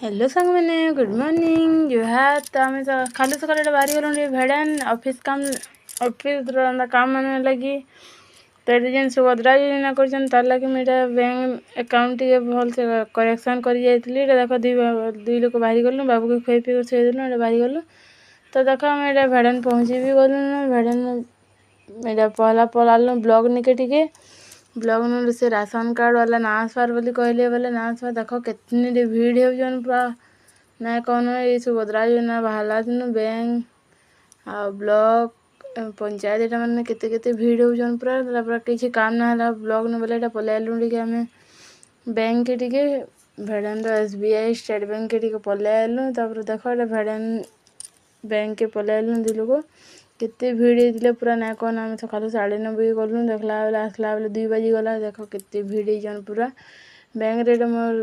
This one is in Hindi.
हेलो सांग मैंने गुड मॉर्निंग जुहार। तो आम खाली सकाल बाहरी गलु भेड़ान ऑफिस काम मन लगी। तो ये जेन सुभद्रा योजना कर लगे मुझे बैंक अकाउंट टे भल से करेक्शन कर देख दुई लोक बाहरी गलु बाबू को खुई पी छुई देलु बाहरी गलु। तो देख आम ये भेड़ान पहुँची भी गलु भेड़ान ये पहला पलालु ब्लॉक निके टिके ब्लॉक नु से राशन कार्ड वाला ना आसबार बोली कहले बोले ना आसबार देख कितनी भीड़ हो पूरा ना कौन ये सुभद्रा योजना बाहर दिन बैंक आ ब्लॉक पंचायत एटा मैंने केते भीड़ हो पूरा किसी काम ना है ब्लॉक ने बोले पलैलु टे आम बैंक के टिके भेड़ान SBI स्टेट बैंक के टिके पलैलु देख भेड़ान बैंक के पलैलु दी लोग केते भीड़ होते पूरा ना कौन आम सकाल 9:30 गलु देखला बेले आसला बेले 2 बजी गला देख केते भीड़ पूरा बैंक रे मोर